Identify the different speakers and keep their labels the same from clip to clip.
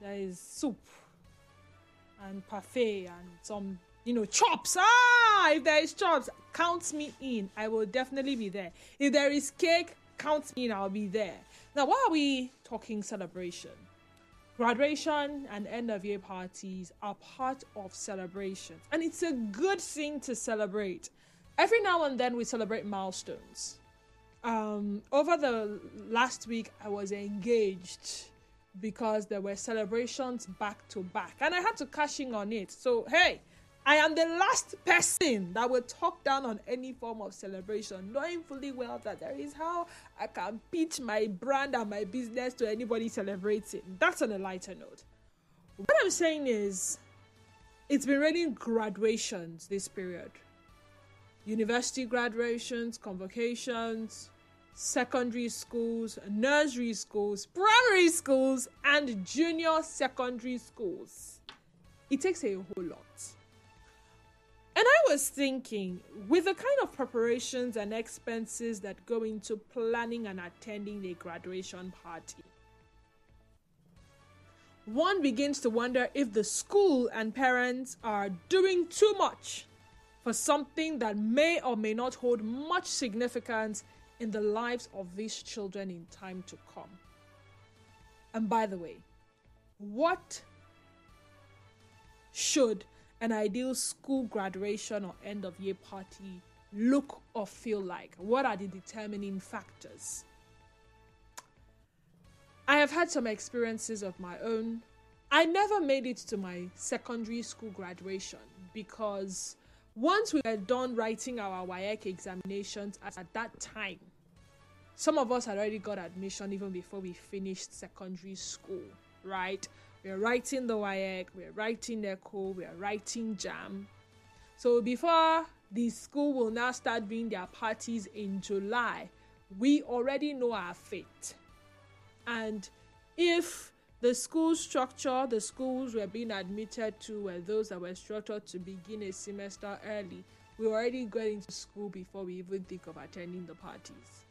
Speaker 1: there is soup and parfait and some, chops. If there is chops, count me in. I will definitely be there. If there is cake, count me in. I'll be there. Now, why are we talking celebration? Graduation and end of year parties are part of celebrations, and it's a good thing to celebrate. Every now and then we celebrate milestones. Over the last week, I was engaged because there were celebrations back to back, and I had to cash in on it. So, hey, I am the last person that will talk down on any form of celebration, knowing fully well that there is how I can pitch my brand and my business to anybody celebrating. That's on a lighter note. What I'm saying is, it's been raining graduations this period. University graduations, convocations, secondary schools, nursery schools, primary schools, and junior secondary schools. It takes a whole lot. And I was thinking, with the kind of preparations and expenses that go into planning and attending a graduation party, one begins to wonder if the school and parents are doing too much for something that may or may not hold much significance in the lives of these children in time to come. And by the way, what should an ideal school graduation or end of year party look or feel like? What are the determining factors? I have had some experiences of my own. I never made it to my secondary school graduation because once we were done writing our WAEC examinations at that time, some of us had already got admission even before we finished secondary school, right? We're writing the WAEC, we're writing NECO, we're writing JAM. So before the school will now start doing their parties in July, we already know our fate. And if the school structure, the schools we're being admitted to were those that were structured to begin a semester early, we were already going to school before we even think of attending the parties.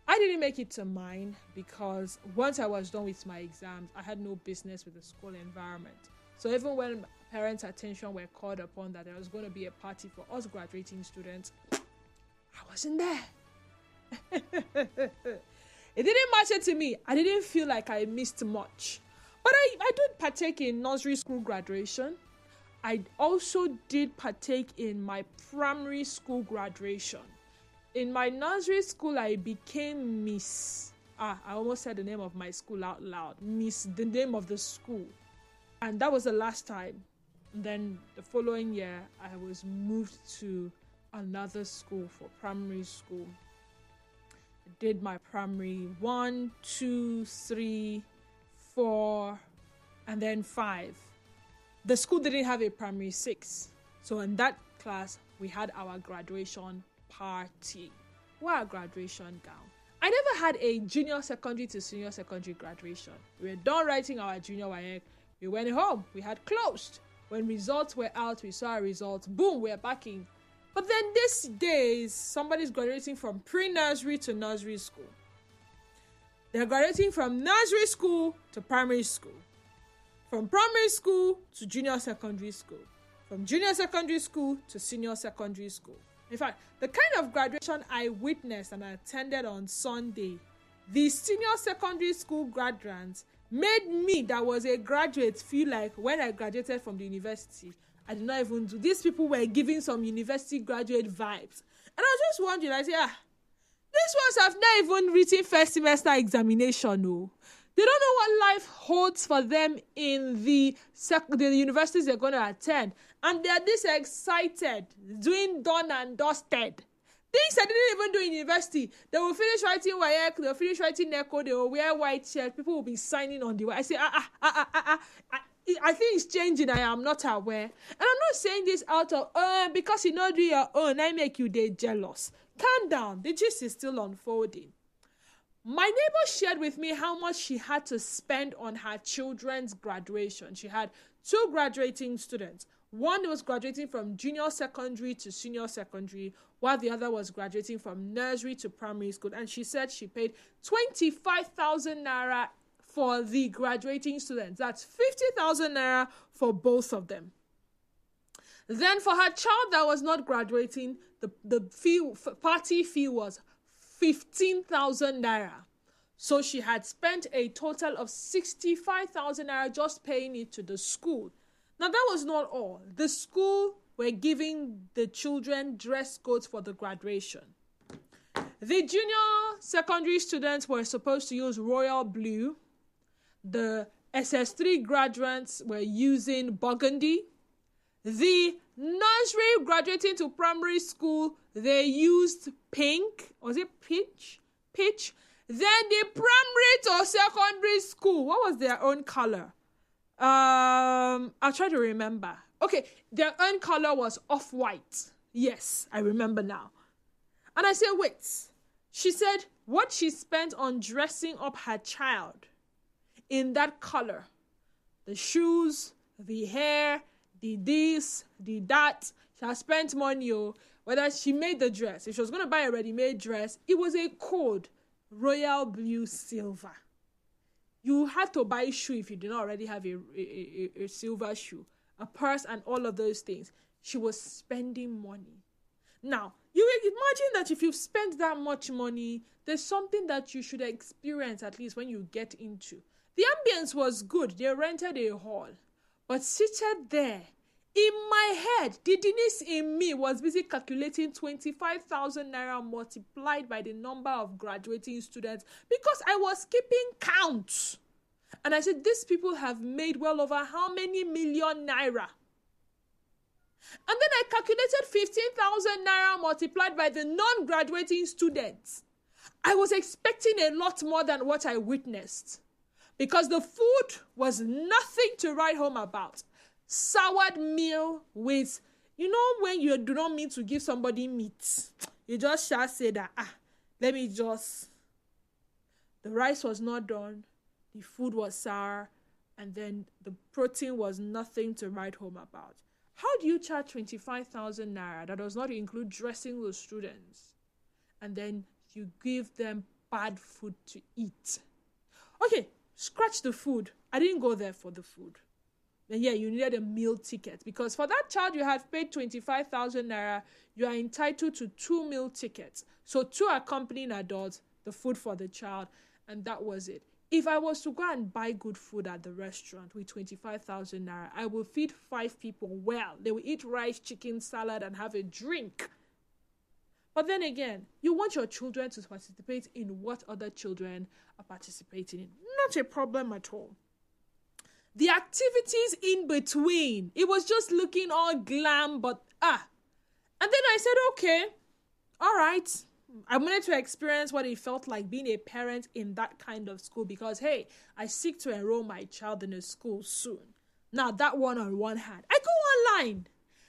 Speaker 1: I didn't make it to mine because once I was done with my exams, I had no business with the school environment. So even when parents' attention were called upon that there was going to be a party for us graduating students, I wasn't there. It didn't matter to me. I didn't feel like I missed much. But I did partake in nursery school graduation. I also did partake in my primary school graduation. In my nursery school, I became Miss. I almost said the name of my school out loud. Miss, the name of the school. And that was the last time. And then the following year, I was moved to another school for primary school. I did my primary 1, 2, 3, 4, and then 5. The school didn't have a primary 6. So in that class, we had our graduation party. Wear a graduation gown. I never had a junior secondary to senior secondary graduation. We were done writing our junior WAEC. We went home. We had closed. When results were out, we saw our results. Boom, we're back in. But then these days, somebody's graduating from pre-nursery to nursery school. They're graduating from nursery school to primary school. From primary school to junior secondary school. From junior secondary school to senior secondary school. In fact, the kind of graduation I witnessed and attended on Sunday, the senior secondary school graduates made me, that was a graduate, feel like when I graduated from the university, I did not even do. These people were giving some university graduate vibes. And I was just wondering, I said, these ones have not even written first semester examination, no. They don't know what life holds for them in the universities they're going to attend. And they're this excited, doing done and dusted. Things I didn't even do in university. They will finish writing WAEC, they will finish writing NECO, they will wear white shirts, people will be signing on the way. I say, I think it's changing, I am not aware. And I'm not saying this out of, because you know do your own, I make you they jealous. Calm down, the gist is still unfolding. My neighbor shared with me how much she had to spend on her children's graduation. She had 2 graduating students. One was graduating from junior secondary to senior secondary, while the other was graduating from nursery to primary school. And she said she paid 25,000 naira for the graduating students. That's 50,000 naira for both of them. Then for her child that was not graduating, the party fee was 15,000 naira. So she had spent a total of 65,000 naira just paying it to the school. Now that was not all. The school were giving the children dress codes for the graduation. The junior secondary students were supposed to use royal blue. The SS3 graduates were using burgundy. The nursery graduating to primary school, they used pink. Was it peach? Peach. Then the primary to secondary school, what was their own color? I'll try to remember. Okay, their own color was off-white. Yes, I remember now. And I said, wait. She said what she spent on dressing up her child in that color, the shoes, the hair, the this, the that, she has spent money. Whether she made the dress, if she was going to buy a ready-made dress, it was a code, royal blue silver. You had to buy a shoe if you did not already have a silver shoe, a purse, and all of those things. She was spending money. Now, you imagine that if you've spent that much money, there's something that you should experience at least when you get into. The ambience was good. They rented a hall. But seated there, in my head, the Denise in me was busy calculating 25,000 naira multiplied by the number of graduating students because I was keeping count. And I said, these people have made well over how many million naira? And then I calculated 15,000 naira multiplied by the non-graduating students. I was expecting a lot more than what I witnessed. Because the food was nothing to write home about. Soured meal with, when you do not mean to give somebody meat, you just shall say that, let me just. The rice was not done, the food was sour, and then the protein was nothing to write home about. How do you charge 25,000 naira that does not include dressing the students, and then you give them bad food to eat? Okay. Scratch the food. I didn't go there for the food. And yeah, you needed a meal ticket because for that child you have paid 25,000 naira, you are entitled to 2 meal tickets. So 2 accompanying adults, the food for the child, and that was it. If I was to go and buy good food at the restaurant with 25,000 naira, I will feed 5 people well. They will eat rice, chicken, salad, and have a drink. But then again, you want your children to participate in what other children are participating in. Not a problem at all. The activities in between, it was just looking all glam, but And then I said, okay, all right. I wanted to experience what it felt like being a parent in that kind of school because, hey, I seek to enroll my child in a school soon. Now, that one on one hand. I go online.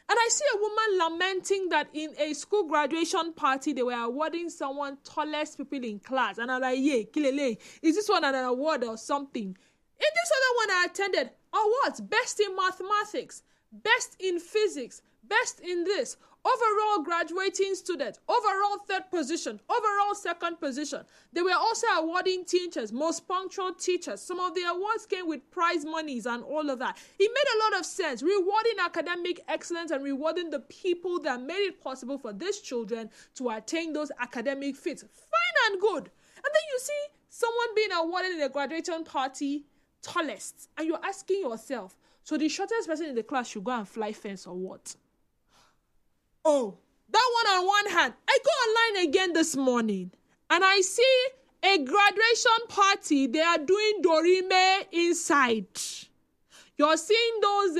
Speaker 1: And I see a woman lamenting that in a school graduation party, they were awarding someone tallest people in class. And I'm like, yeah, Kilele, is this one an award or something? In this other one I attended, awards, best in mathematics, best in physics, best in this, overall graduating student, overall 3rd position, overall 2nd position. They were also awarding teachers, most punctual teachers. Some of the awards came with prize monies and all of that. It made a lot of sense, rewarding academic excellence and rewarding the people that made it possible for these children to attain those academic feats. Fine and good. And then you see someone being awarded in a graduation party, tallest, and you're asking yourself, so the shortest person in the class should go and fly fence or what? Oh, that one on one hand. I go online again this morning and I see a graduation party. They are doing Dorime inside. You're seeing those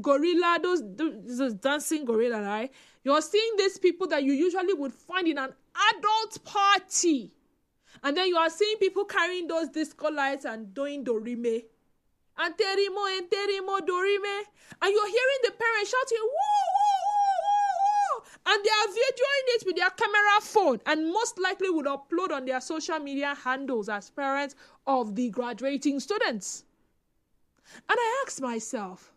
Speaker 1: gorilla, those dancing gorilla, right? You're seeing these people that you usually would find in an adult party. And then you are seeing people carrying those disco lights and doing Dorime. Enterimo, Dorime. And you're hearing the parents shouting, woo, woo, woo, woo, woo. And they are videoing it with their camera phone and most likely would upload on their social media handles as parents of the graduating students. And I asked myself,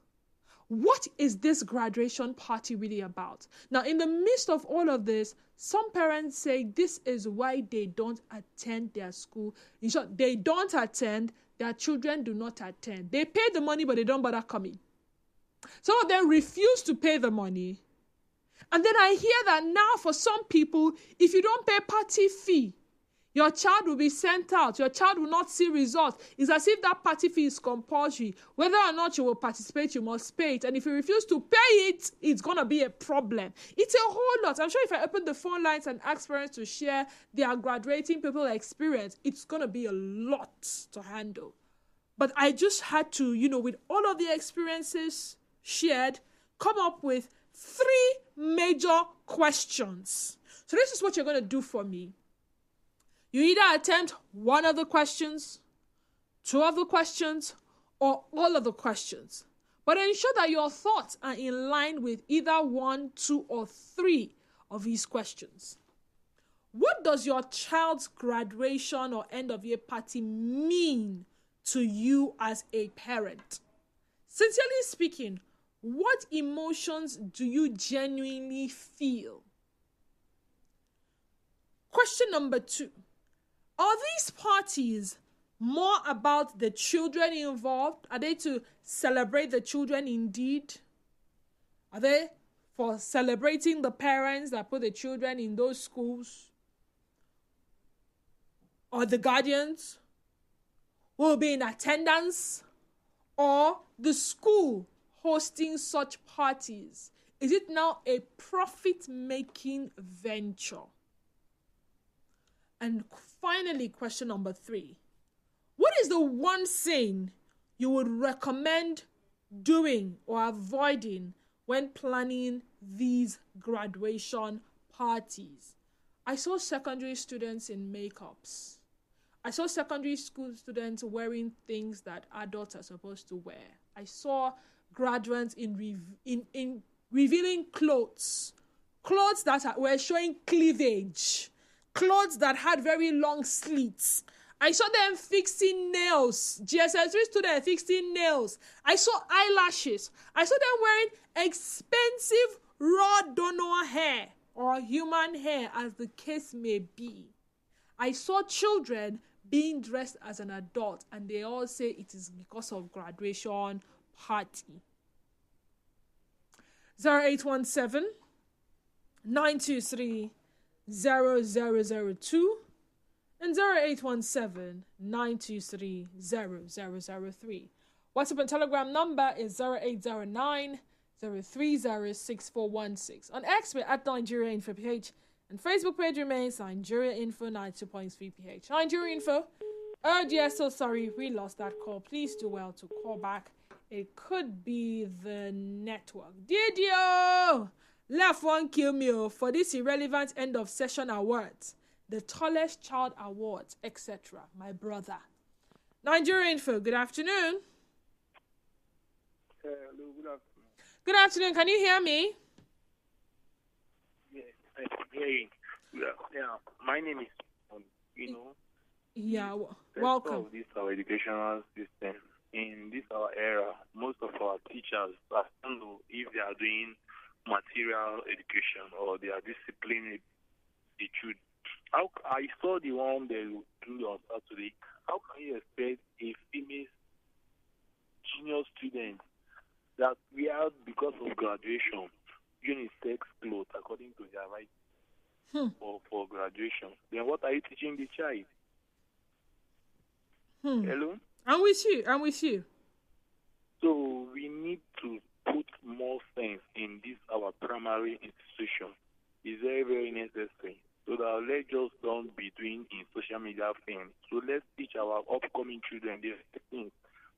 Speaker 1: what is this graduation party really about? Now, in the midst of all of this, some parents say this is why they don't attend their school. In short, they don't attend, their children do not attend. They pay the money, but they don't bother coming. Some of them refuse to pay the money. And then I hear that now for some people, if you don't pay party fee, your child will be sent out. Your child will not see results. It's as if that party fee is compulsory. Whether or not you will participate, you must pay it. And if you refuse to pay it, it's going to be a problem. It's a whole lot. I'm sure if I open the phone lines and ask parents to share their graduating people experience, it's going to be a lot to handle. But I just had to, with all of the experiences shared, come up with 3 major questions. So this is what you're going to do for me. You either attempt one of the questions, 2 of the questions, or all of the questions. But ensure that your thoughts are in line with either 1, 2, or 3 of these questions. What does your child's graduation or end of year party mean to you as a parent? Sincerely speaking, what emotions do you genuinely feel? Question number 2. Are these parties more about the children involved? Are they to celebrate the children indeed? Are they for celebrating the parents that put the children in those schools? Or the guardians who will be in attendance? Or the school hosting such parties? Is it now a profit-making venture? And finally, question number 3. What is the one thing you would recommend doing or avoiding when planning these graduation parties? I saw secondary students in makeups. I saw secondary school students wearing things that adults are supposed to wear. I saw graduates in revealing clothes that were showing cleavage. Clothes that had very long slits. I saw them fixing nails. GSS3 students fixing nails. I saw eyelashes. I saw them wearing expensive raw donor hair or human hair, as the case may be. I saw children being dressed as an adult, and they all say it is because of graduation party. 0817 923 0002 and 0817 923 0003. WhatsApp and Telegram number is 0809 030 6416. On X, we're at Nigeria Info PH, and Facebook page remains Nigeria Info 92.3 PH. Nigeria Info. Oh dear, so sorry, we lost that call. Please do well to call back. It could be the network. Didio! Left one kill me for this irrelevant end of session awards, the tallest child awards, etc. My brother. Nigeria Info, good afternoon.
Speaker 2: Hello, good afternoon.
Speaker 1: Good afternoon, can you hear me?
Speaker 2: Yes, I can hear you. Yeah, my name is,
Speaker 1: Yeah, welcome.
Speaker 2: Of this our educational system. In this our era, most of our teachers, I don't know if they are doing material education or they are disciplining the children. I saw the one they do on Saturday. How can you expect a female junior student that we are, because of graduation, unisex clothes according to their right for graduation? Then what are you teaching the child? Hello?
Speaker 1: I'm with you.
Speaker 2: So we need to put more sense in this our primary institution. It's very, very necessary. So that let's just don't be doing in social media things. So let's teach our upcoming children these things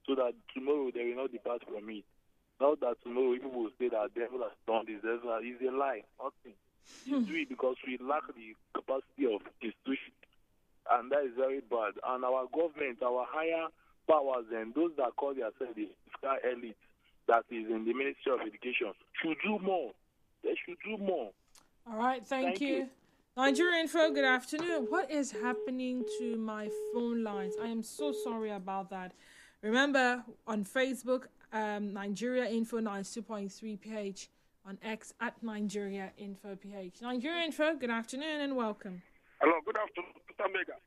Speaker 2: so that tomorrow they will not depart from it. Not that tomorrow people will say that devil has done this. It's a lie. Nothing. It's doing because we lack the capacity of institution. And that is very bad. And our government, our higher powers, and those that call themselves the fiscal elite that is in the Ministry of Education should do more. They should do more.
Speaker 1: All right, thank you. Nigeria Info, good afternoon. What is happening to my phone lines? I am so sorry about that. Remember, on Facebook, Nigeria Info 92.3 PH on X at Nigeria Info PH. Nigeria Info, good afternoon and welcome.
Speaker 3: Hello, good afternoon, Mr. Mega.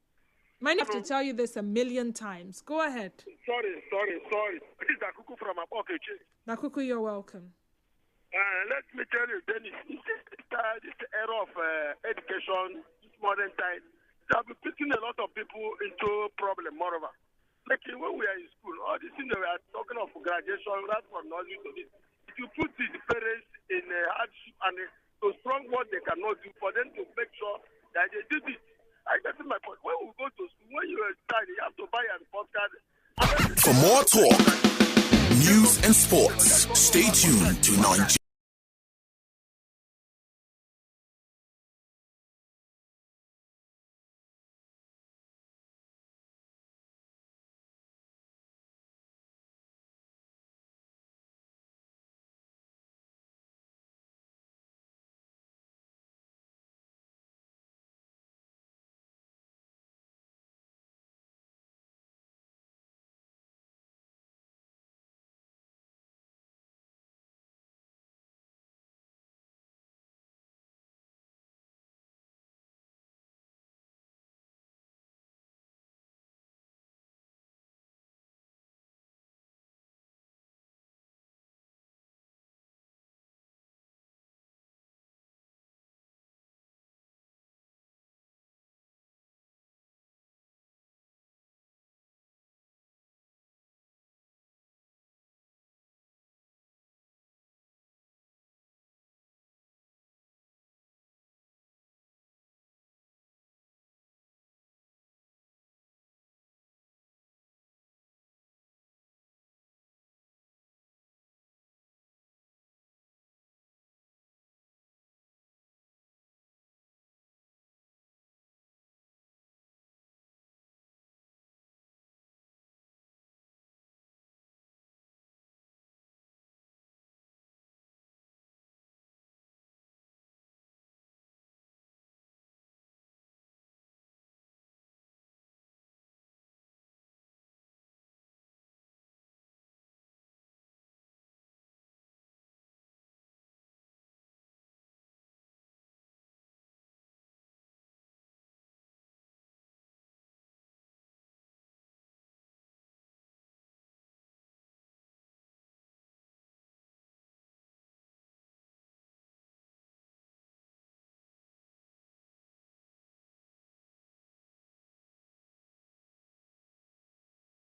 Speaker 1: Might have to tell you this a million times. Go ahead.
Speaker 3: Sorry. This is Akuku from Apokechi.
Speaker 1: Nakuku, you're welcome.
Speaker 3: Let me tell you, Dennis, this era of education, this modern time, they have been putting a lot of people into problem, moreover. Like when we are in school, all these things that we are talking of graduation, that's from nursery to this. If you put the parents in a hardship and a strong work they cannot do for them to make sure that they do this. I get my point. When we go to school, when you are a child, you have to buy a report card.
Speaker 4: For more talk, news and sports, stay tuned to Nigeria.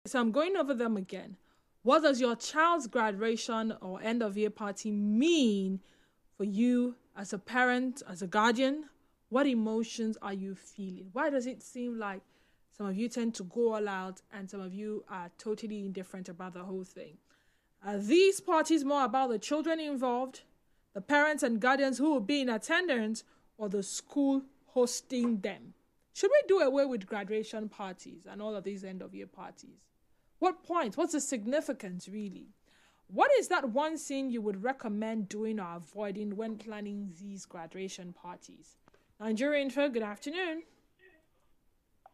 Speaker 1: So I'm going over them again. What does your child's graduation or end of year party mean for you as a parent, as a guardian? What emotions are you feeling? Why does it seem like some of you tend to go all out and some of you are totally indifferent about the whole thing? Are these parties more about the children involved, the parents and guardians who will be in attendance, or the school hosting them? Should we do away with graduation parties and all of these end of year parties? What point? What's the significance, really? What is that one thing you would recommend doing or avoiding when planning these graduation parties? Nigeria Info, good afternoon.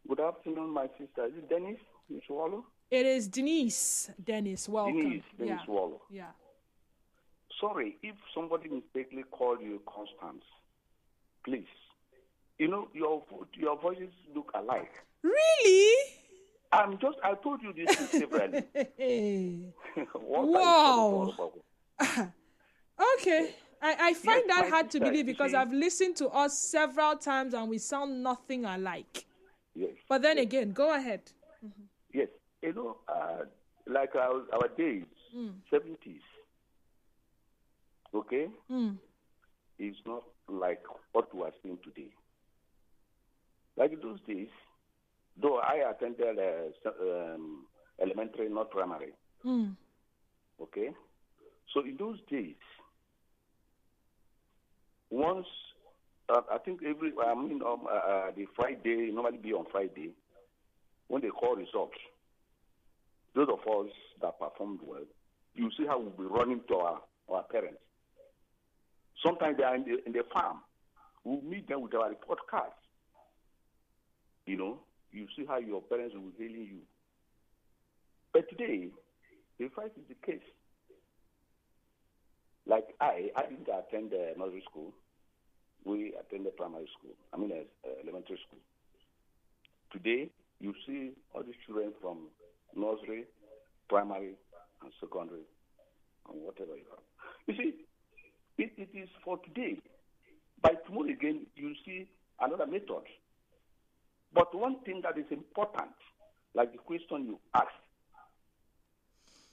Speaker 5: Good afternoon, my sister. Is it Dennis Swallow?
Speaker 1: It is Denise. Dennis, welcome.
Speaker 5: Dennis Swallow.
Speaker 1: Yeah.
Speaker 5: Sorry, if somebody mistakenly called you Constance, please. You know, your voices look alike.
Speaker 1: Really?
Speaker 5: I told you this severally.
Speaker 1: Wow. Okay. I find that hard to believe because I've listened to us several times and we sound nothing alike.
Speaker 5: Yes.
Speaker 1: But then again, go ahead.
Speaker 5: Mm-hmm. Yes. You know, like our days, 70s, okay? It's not like what we are seeing today. Like in those days, though I attended elementary, not primary. Okay? So in those days, once, I think the Friday, normally be on Friday, when they call results, those of us that performed well, you see how we'll be running to our parents. Sometimes they are in the farm. We'll meet them with our report cards. You know, you see how your parents will be hailing you. But today, the fact is the case. Like I didn't attend nursery school. We attended primary school. Elementary school. Today, you see all these children from nursery, primary, and secondary, and whatever you have. You see, it is for today. By tomorrow again, you see another method. But one thing that is important, like the question you asked,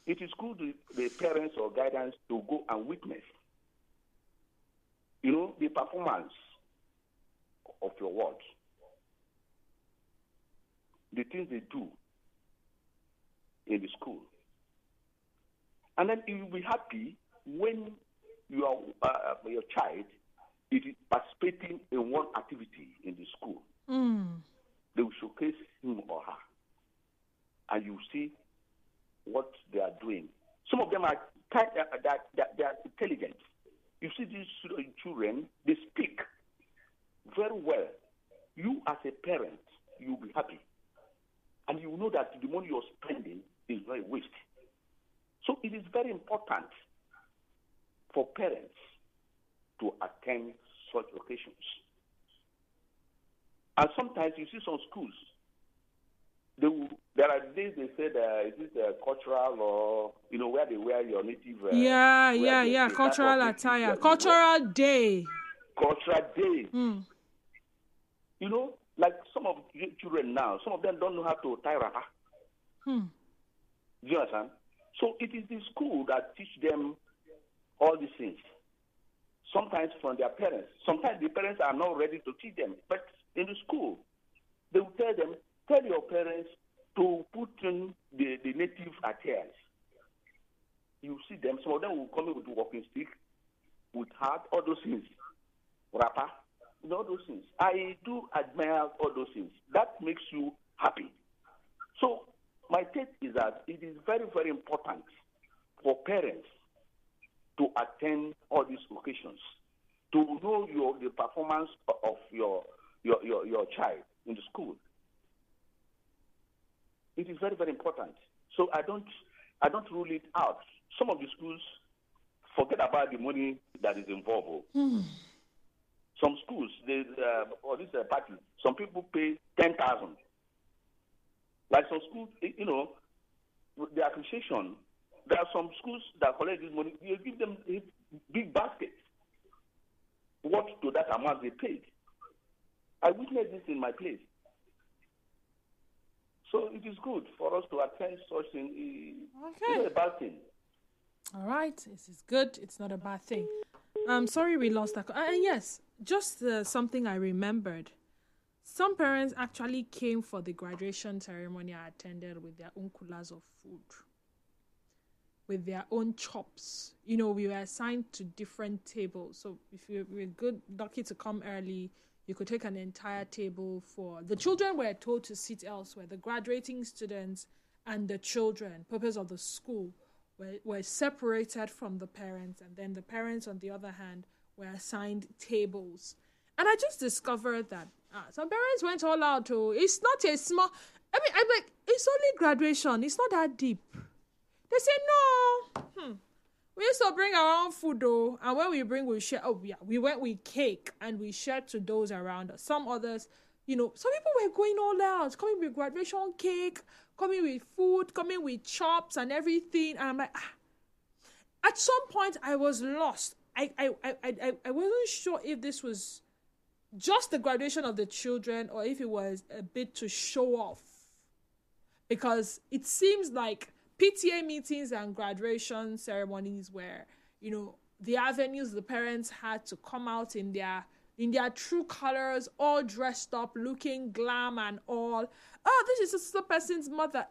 Speaker 5: it is good the parents or guidance to go and witness, the performance of your words, the things they do in the school. And then you will be happy when your child is participating in one activity in the school. They will showcase him or her, and you see what they are doing. Some of them are they are intelligent. You see these children, they speak very well. You as a parent, you'll be happy, and you know that the money you're spending is not a waste. So it is very important for parents to attend such occasions. And sometimes you see some schools, there are days they say is this cultural or, where they wear your native...
Speaker 1: cultural attire. Cultural day.
Speaker 5: Cultural day. Like some of the children now, some of them don't know how to tie wrapper. Do you understand? So it is the school that teach them all these things. Sometimes from their parents. Sometimes the parents are not ready to teach them. But in the school, they will tell your parents to put in the native attires. You see them, some of them will come in with walking stick, with hat, all those things. Wrapper, all those things. I do admire all those things. That makes you happy. So my take is that it is very, very important for parents to attend all these occasions, to know the performance of your child in the school. It is very, very important. So I don't rule it out. Some of the schools forget about the money that is involved. Some schools, for this party, some people pay 10,000. Like some schools, the appreciation. There are some schools that collect this money. You give them a big basket. What to that amount they paid? I witnessed this in my place. So it is good for us to attend such thing. It's not a bad thing.
Speaker 1: All right. This is good. It's not a bad thing. I'm sorry we lost that. And yes, just something I remembered. Some parents actually came for the graduation ceremony I attended with their own coolers of food, with their own chops. We were assigned to different tables. So if you were lucky to come early, you could take an entire table for... The children were told to sit elsewhere. The graduating students and the children, purpose of the school, were separated from the parents. And then the parents, on the other hand, were assigned tables. And I just discovered that some parents went all out to... It's not a small... I'm like, it's only graduation. It's not that deep. They say, no. We used to bring our own food, though. And when we bring, we share. Oh, yeah. We went with cake and we shared to those around us. Some others, some people were going all out, coming with graduation cake, coming with food, coming with chops and everything. And I'm like, At some point, I was lost. I wasn't sure if this was just the graduation of the children or if it was a bit to show off. Because it seems like PTA meetings and graduation ceremonies where, the avenues the parents had to come out in their true colors, all dressed up, looking glam and all. Oh, this is a person's mother.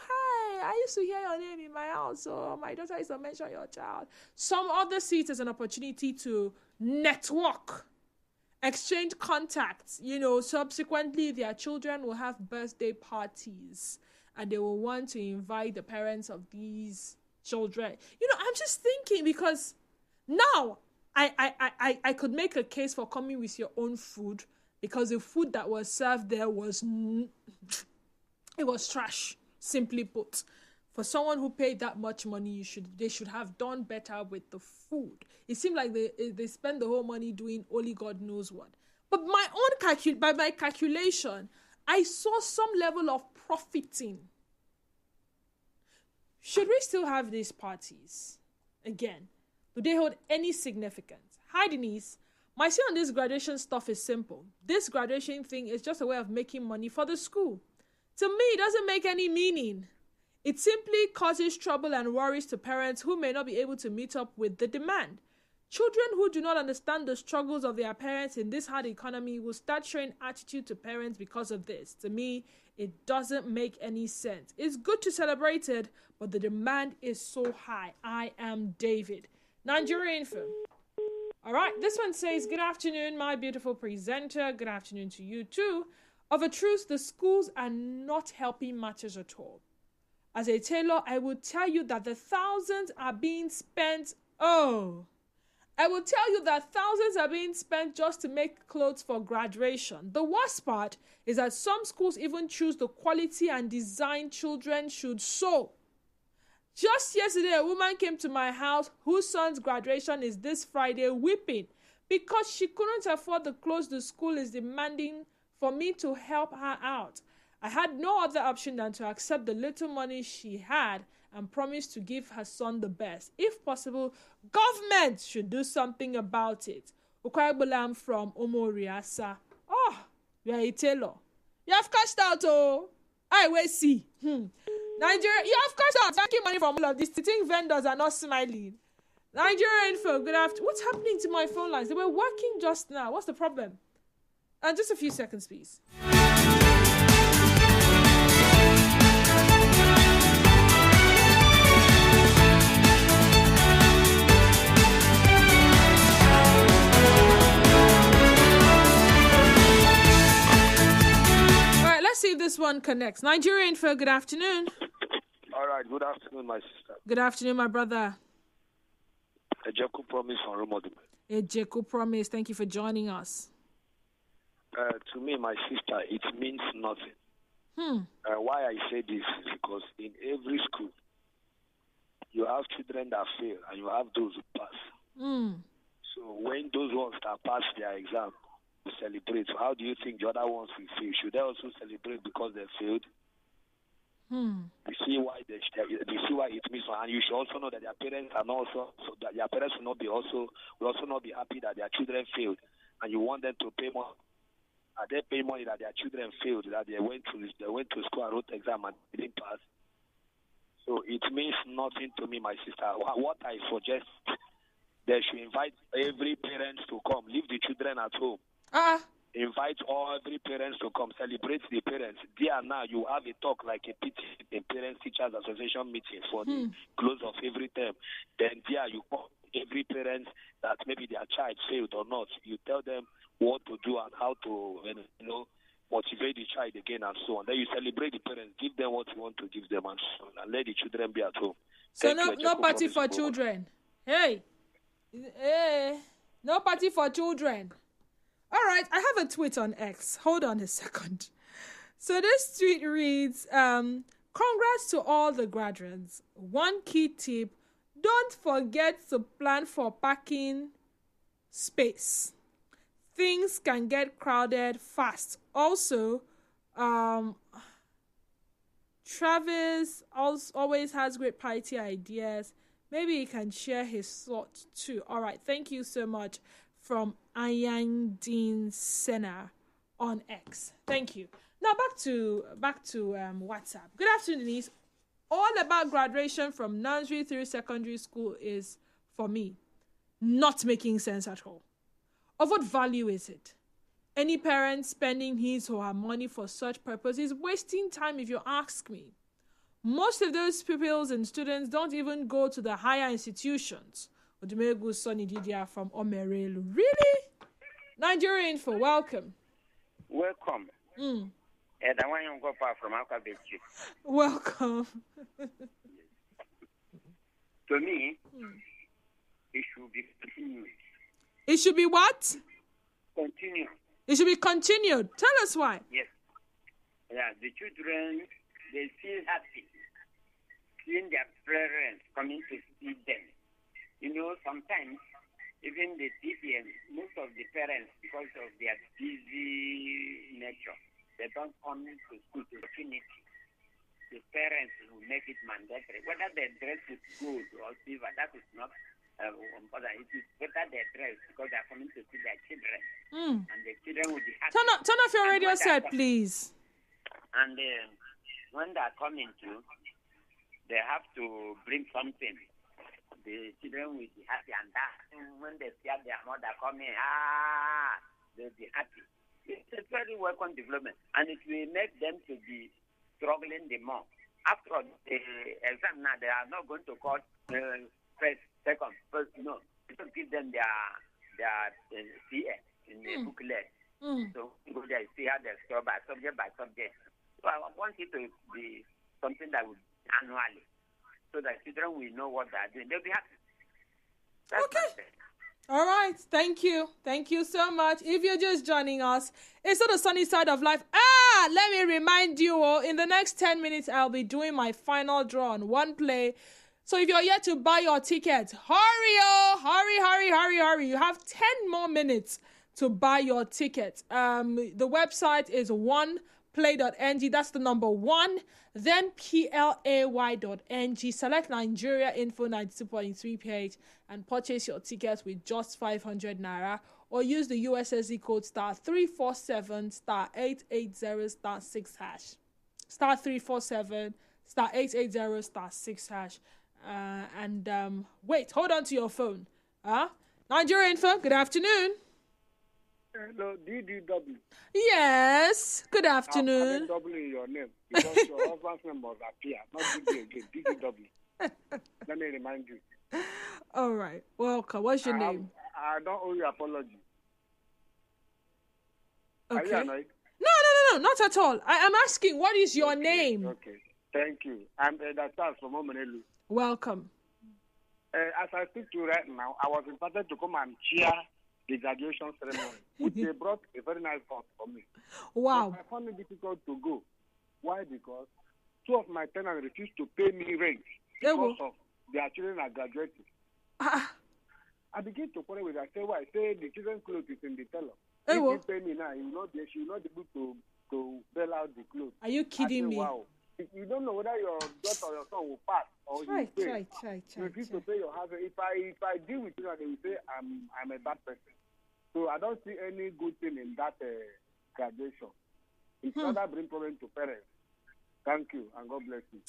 Speaker 1: Hi, I used to hear your name in my house, so my daughter used to mention your child. Some other see it as an opportunity to network, exchange contacts. Subsequently their children will have birthday parties and they will want to invite the parents of these children. I'm just thinking, because now I could make a case for coming with your own food, because the food that was served there was trash, simply put. for someone who paid that much money, they should have done better with the food. It seemed like they spend the whole money doing only God knows what. But by my calculation, I saw some level of profiting. Should we still have these parties? Again, do they hold any significance? Hi, Denise. My say on this graduation stuff is simple. This graduation thing is just a way of making money for the school. To me, it doesn't make any meaning. It simply causes trouble and worries to parents who may not be able to meet up with the demand. Children who do not understand the struggles of their parents in this hard economy will start showing attitude to parents because of this. To me, it doesn't make any sense. It's good to celebrate it, but the demand is so high. I am David. Nigeria Info. All right, this one says, good afternoon, my beautiful presenter. Good afternoon to you too. Of a truth, the schools are not helping matters at all. As a tailor, I will tell you that the thousands are being spent. I will tell you that thousands are being spent just to make clothes for graduation. The worst part is that some schools even choose the quality and design children should sew. Just yesterday, a woman came to my house whose son's graduation is this Friday, weeping because she couldn't afford the clothes the school is demanding for me to help her out. I had no other option than to accept the little money she had and promise to give her son the best. If possible, government should do something about it. Ukwaigbolam from Omoriasa. Oh, you are a tailor. You have cashed out, oh. I will see. Nigeria, you have cashed out. Taking money from all of these. You think vendors are not smiling? Nigeria Info, good afternoon. What's happening to my phone lines? They were working just now. What's the problem? And just a few seconds, please. Let's see if this one connects. Nigeria Info, good afternoon.
Speaker 6: All right, good afternoon, my sister.
Speaker 1: Good afternoon, my brother.
Speaker 6: Ejeko Promise from Romodime.
Speaker 1: Ejeko Promise, thank you for joining us.
Speaker 6: To me, my sister, it means nothing. Why I say this is because in every school, you have children that fail and you have those who pass. So when those ones that pass their exam, celebrate. So how do you think the other ones will feel? Should they also celebrate because they failed? You see why it means, and you should also know that their parents are not also, so that their parents will also not be happy that their children failed, and you want them to pay more. Are they paying money that their children failed, that they went to school and wrote exam and didn't pass? So it means nothing to me, my sister. What I suggest, they should invite every parent to come, leave the children at home. Invite all every parents to come, celebrate the parents. There now you have a talk like a parents teachers association meeting for the close of every term. Then there you call every parent that maybe their child failed or not. You tell them what to do and how to motivate the child again and so on. Then you celebrate the parents, give them what you want to give them and so on, and let the children be at home.
Speaker 1: So no party for children. Hey, no party for children. All right, I have a tweet on X. Hold on a second. So this tweet reads, congrats to all the graduates. One key tip, don't forget to plan for parking space. Things can get crowded fast. Also, Travis always has great party ideas. Maybe he can share his thoughts too. All right, thank you so much. From Ayandin Senna on X. Thank you. Now back to WhatsApp. Good afternoon, Denise. All about graduation from nursery through secondary school is, for me, not making sense at all. Of what value is it? Any parent spending his or her money for such purpose is wasting time, if you ask me. Most of those pupils and students don't even go to the higher institutions. Odumegu Sonny Didia from Omerelu. Really? Nigeria Info, welcome.
Speaker 7: Welcome. And I want you to go far from Alka Beach.
Speaker 1: Welcome.
Speaker 7: To me, it should be continued.
Speaker 1: It should be what?
Speaker 7: Continue.
Speaker 1: It should be continued. Tell us why.
Speaker 7: Yes. Yeah, the children, they feel happy. seeing their parents coming to see them. You know, sometimes even the TPM, most of the parents, because of their busy nature, they don't come to school to opportunity. The parents will make it mandatory. Whether the dress is good or silver, that is not important. It is better they dress because they are coming to see their children. And the children will be happy.
Speaker 1: Turn off your radio set, please.
Speaker 7: And when they are coming to, they have to bring something. The children will be happy, and that when they see their mother coming, they'll be happy. It's a very welcome development, and it will make them to be struggling the more. After the exam now, they are not going to call first, second, first, no. To give them their CA in the booklet. So go there, see how they score by subject by subject. So I want it to be something that will be annually, so that children will know what they are doing. They'll be happy. That's okay.
Speaker 1: All right. Thank you. Thank you so much. If you're just joining us, it's on the sunny side of life. Let me remind you all, in the next 10 minutes, I'll be doing my final draw on One Play. So if you're yet to buy your ticket, hurry. You have 10 more minutes to buy your ticket. The website is oneplay.ng. That's the number 1. Then play.ng. Select Nigeria Info 92.3 page and purchase your tickets with just 500 naira, or use the USSD code *347 *880 *6#. *347 *880 *6#. Wait, hold on to your phone. Nigeria Info, good afternoon.
Speaker 3: Hello, DDW.
Speaker 1: Yes, good afternoon.
Speaker 3: I'm W in your name because your husband's name was appear, not DD again, DDW. Let me remind you.
Speaker 1: All right, welcome. What's your name?
Speaker 3: I don't owe you apology.
Speaker 1: Okay.
Speaker 3: Are you annoyed?
Speaker 1: No, not at all. I am asking, what is your name?
Speaker 3: Okay, thank you. I'm Eda Charles from Omenelu.
Speaker 1: Welcome.
Speaker 3: As I speak to you right now, I was invited to come and cheer the graduation ceremony, which they brought a very nice house for me.
Speaker 1: Wow.
Speaker 3: But I found it difficult to go. Why? Because 2 of my tenants refused to pay me rent because of their children are graduating. I began to quarrel with her. I say, why? I say the children's clothes is in the tailor. If you pay me now, she will not be able to bail out the clothes.
Speaker 1: Are you kidding me?
Speaker 3: Wow. You don't know whether your daughter or your son will pass or
Speaker 1: Try.
Speaker 3: You refuse to pay your house. If I deal with you, they will say I'm a bad person. So I don't see any good thing in that graduation. It rather bring problem to parents. Thank you and God bless you.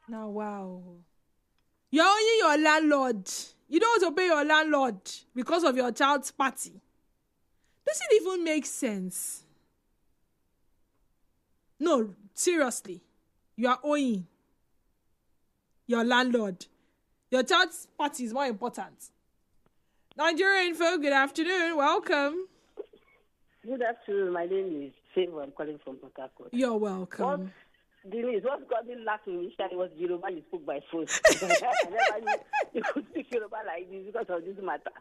Speaker 1: Now wow. You're only your landlord. You don't want to pay your landlord because of your child's party. Does it even make sense? No, seriously. You are owing your landlord. Your child's party is more important. Nigeria Info, good afternoon. Welcome.
Speaker 8: Good afternoon. My name is Favor. I'm calling from Port Harcourt.
Speaker 1: You're welcome.
Speaker 8: What got me laughing initially was Yoruba you spoke by phone. I never knew you could speak Yoruba like this because of this matter.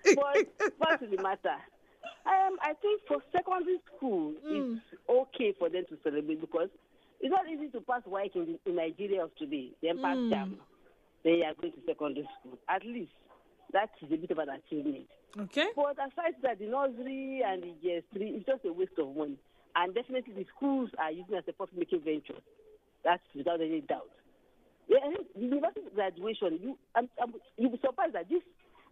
Speaker 8: But back to the matter. I think for secondary school, it's okay for them to celebrate because it's not easy to pass WAEC in Nigeria of today. Then pass them. They are going to secondary school. At least that is a bit of an achievement.
Speaker 1: Okay.
Speaker 8: But aside that, the nursery and the GS3, it's just a waste of money. And definitely the schools are using it as a profit-making venture. That's without any doubt. Yeah, the university graduation, you'll be surprised that this,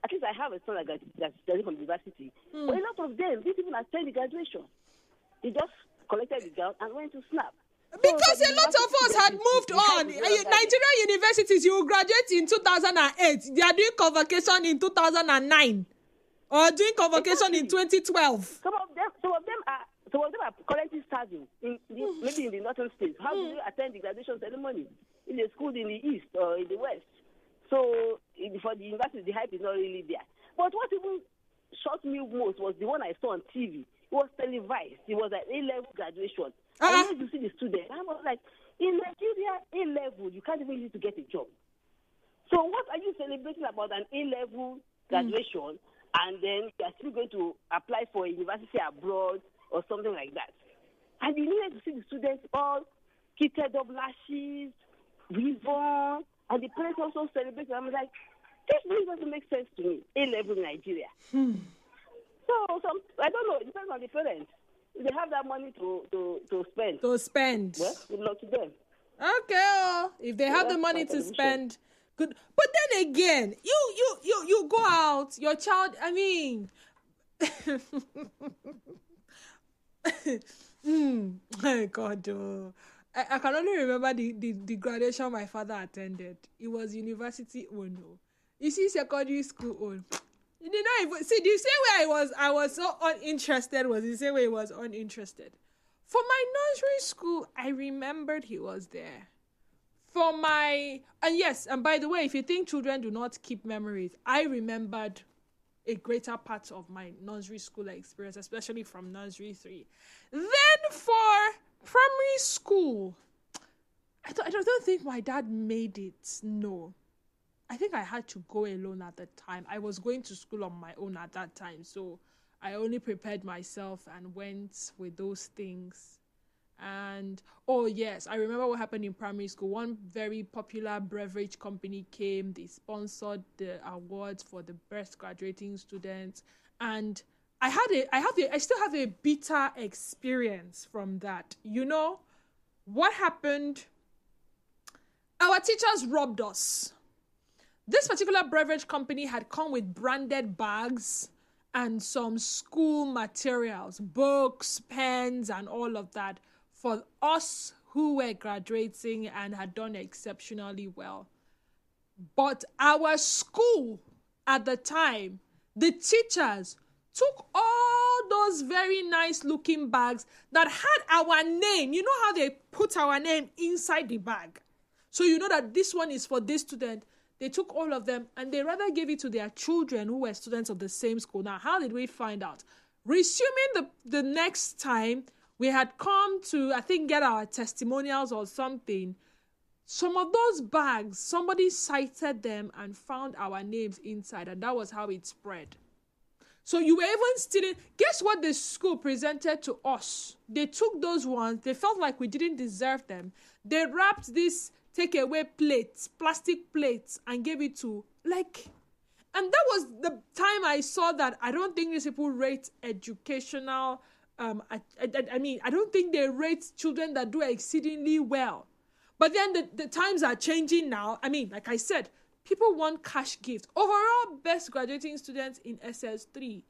Speaker 8: at least I have a son that's studying from the university. But a lot of them didn't even attend the graduation. They just collected the gown and went to snap.
Speaker 1: Because a lot of us had moved on. Nigerian universities, you graduate in 2008. They are doing convocation in 2009. Or doing convocation in 2012.
Speaker 8: Some of them are currently serving, maybe in the northern states. How do you attend the graduation ceremony? In the school in the east or in the west? So for the university, the hype is not really there. But what even shocked me most was the one I saw on TV. It was televised. It was an A-level graduation. I wanted to see the students. I was like, in Nigeria, A-level, you can't even use to get a job. So what are you celebrating about an A-level graduation, and then you are still going to apply for a university abroad or something like that? And you needed to see the students all kitted up lashes, Vivon, and the parents also celebrate. I'm like, this really doesn't make sense to me. A-level in Nigeria. So I don't know. It depends on the parents. If they have that money to spend.
Speaker 1: To spend.
Speaker 8: Well, good luck to them.
Speaker 1: Okay, if they have the money to spend, good. But then again, you go out, your child. I mean, God, I can only remember the graduation my father attended. It was university. Oh no, you see, secondary school. Oh, you did not even see the same way I was so uninterested. Was the same way he was uninterested. For my nursery school, I remembered he was there. And by the way, if you think children do not keep memories, I remembered a greater part of my nursery school experience, especially from nursery 3. Then for primary school, I don't think my dad made it. No. I think I had to go alone at the time. I was going to school on my own at that time, so I only prepared myself and went with those things. And, oh yes, I remember what happened in primary school. One very popular beverage company came. They sponsored the awards for the best graduating students. And I still have a bitter experience from that. You know, what happened? Our teachers robbed us. This particular beverage company had come with branded bags and some school materials, books, pens, and all of that for us who were graduating and had done exceptionally well. But our school at the time, the teachers took all those very nice looking bags that had our name. You know how they put our name inside the bag? So you know that this one is for this student. They took all of them and they rather gave it to their children who were students of the same school. Now, how did we find out? Resuming the next time, we had come to, I think, get our testimonials or something. Some of those bags, somebody cited them and found our names inside, and that was how it spread. So you were even stealing. Guess what the school presented to us? They took those ones. They felt like we didn't deserve them. They wrapped these takeaway plates, plastic plates, and gave it to, and that was the time I saw that I don't think these people rate educational, I don't think they rate children that do exceedingly well. But then the times are changing now. I mean, like I said, people want cash gifts. Overall, best graduating students in SS3,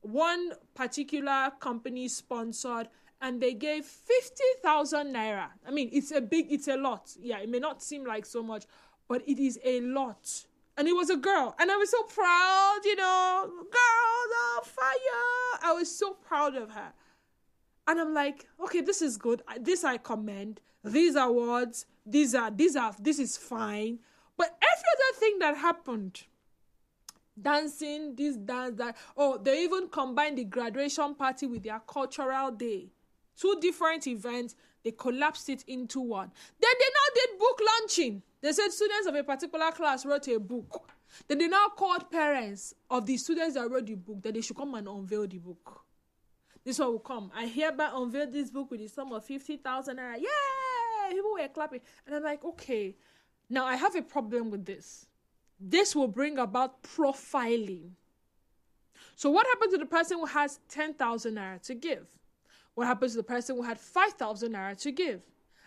Speaker 1: one particular company sponsored, and they gave 50,000 naira. I mean, it's a lot. Yeah, it may not seem like so much, but it is a lot. And it was a girl. And I was so proud, girls on fire. I was so proud of her. And I'm like, okay, this is good. This I commend. These awards, this is fine. But every other thing that happened, dancing, this, dance, that, they even combined the graduation party with their cultural day. 2 different events, they collapsed it into one. Then they now did book launching. They said students of a particular class wrote a book. Then they now called parents of the students that wrote the book that they should come and unveil the book. This one will come. I hereby unveil this book with the sum of 50,000 naira. Yay! People were clapping. And I'm like, okay, now I have a problem with this. This will bring about profiling. So what happens to the person who has 10,000 naira to give? What happens to the person who had 5,000 naira to give?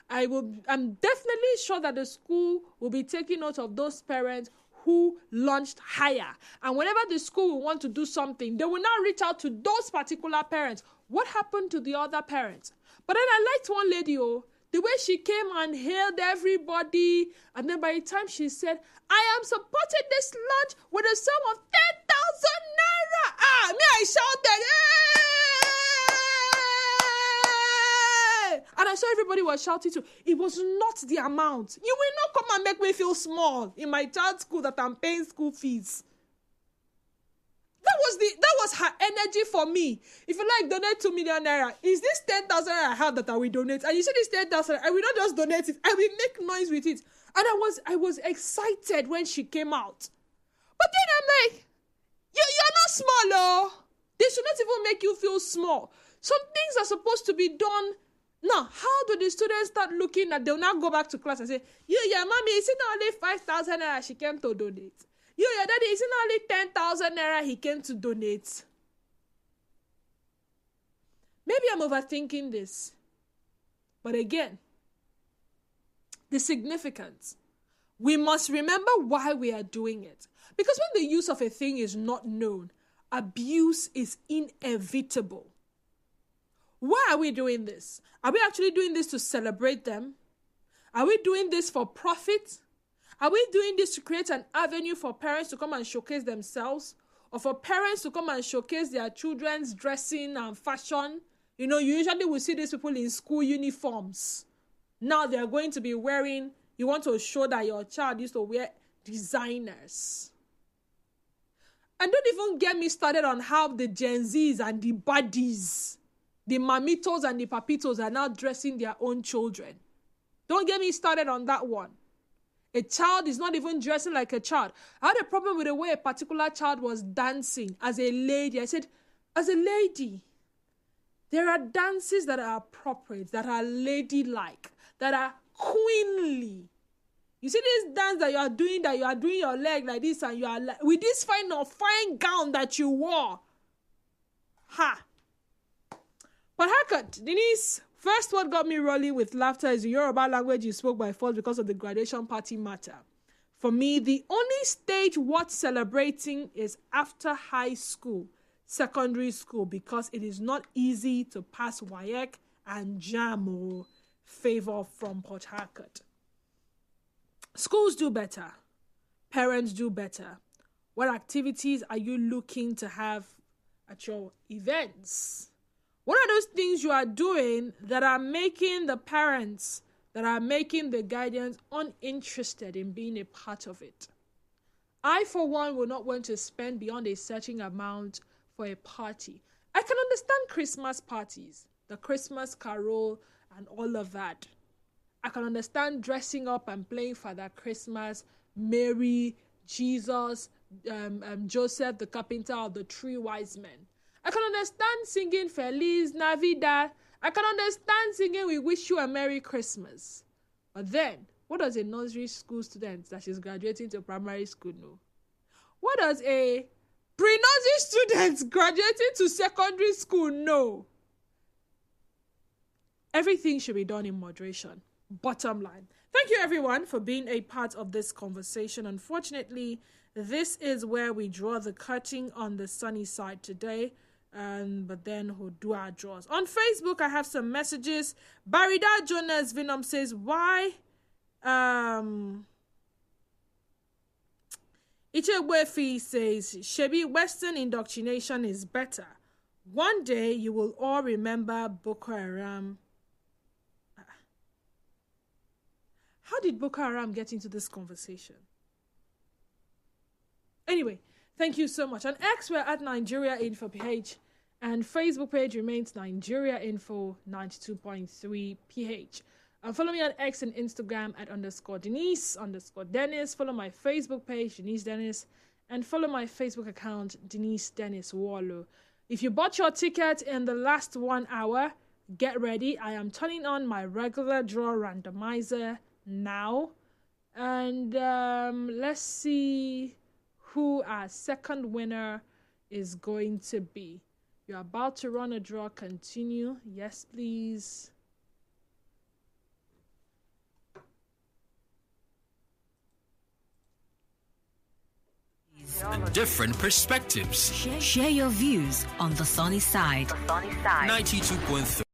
Speaker 1: I'm definitely sure that the school will be taking note of those parents who launched higher. And whenever the school will want to do something, they will now reach out to those particular parents. What happened to the other parents? But then I liked one lady, the way she came and hailed everybody. And then by the time she said, I am supporting this launch with a sum of 10,000 naira. I shouted, hey! And I saw everybody was shouting too. It was not the amount. You will not come and make me feel small in my child's school that I'm paying school fees. That was her energy for me. If you like, donate 2 million naira. Is this 10,000 I have that I will donate? And you say this 10,000, I will not just donate it. I will make noise with it. And I was excited when she came out. But then I'm like, you're not small, They should not even make you feel small. Some things are supposed to be done Now, how do the students start looking at, they'll now go back to class and say, your mommy, is it not only 5,000 naira she came to donate? Your daddy, is it not only 10,000 naira he came to donate? Maybe I'm overthinking this. But again, the significance. We must remember why we are doing it. Because when the use of a thing is not known, abuse is inevitable. Why are we doing this? Are we actually doing this to celebrate them? Are we doing this for profit? Are we doing this to create an avenue for parents to come and showcase themselves? Or for parents to come and showcase their children's dressing and fashion? You know, you usually will see these people in school uniforms. Now they are going to be wearing, you want to show that your child used to wear designers. And don't even get me started on how the Gen Zs and the baddies, the mamitos and the papitos are now dressing their own children. Don't get me started on that one. A child is not even dressing like a child. I had a problem with the way a particular child was dancing as a lady. I said, as a lady, there are dances that are appropriate, that are ladylike, that are queenly. You see this dance that you are doing your leg like this, and you are like, with this fine gown that you wore. Ha! But Hackett, Denise, first what got me rolling with laughter is the Yoruba language you spoke by force because of the graduation party matter. For me, the only stage worth celebrating is after high school, secondary school, because it is not easy to pass WAEC and JAM. Favor from Port Harcourt. Schools do better. Parents do better. What activities are you looking to have at your events? What are those things you are doing that are making the parents, that are making the guardians uninterested in being a part of it? I, for one, will not want to spend beyond a certain amount for a party. I can understand Christmas parties, the Christmas carol, and all of that. I can understand dressing up and playing Father Christmas, Mary, Jesus, Joseph, the carpenter, or the three wise men. I can understand singing Feliz Navidad. I can understand singing We Wish You a Merry Christmas. But then, what does a nursery school student that is graduating to primary school know? What does a pre-nursery student graduating to secondary school know? Everything should be done in moderation. Bottom line. Thank you, everyone, for being a part of this conversation. Unfortunately, this is where we draw the curtain on the sunny side today. But then we'll do our draws. On Facebook, I have some messages. Barida Jonas Venom says, why? Ichegwefi says, Shebi, Western indoctrination is better. One day you will all remember Boko Haram. How did Boko Haram get into this conversation? Anyway, thank you so much. On X, we're at Nigeria Info PH, and Facebook page remains Nigeria Info 92.3 PH. Follow me on X and Instagram at _Denise_Dennis. Follow my Facebook page, Denise Dennis, and follow my Facebook account, Denise Dennis Wallo. If you bought your ticket in the last 1 hour, get ready. I am turning on my regular draw randomizer now. And let's see who our second winner is going to be. You're about to run a draw. Continue. Yes, please.
Speaker 9: Different perspectives.
Speaker 10: Share your views on The Sunny Side.
Speaker 9: 92.3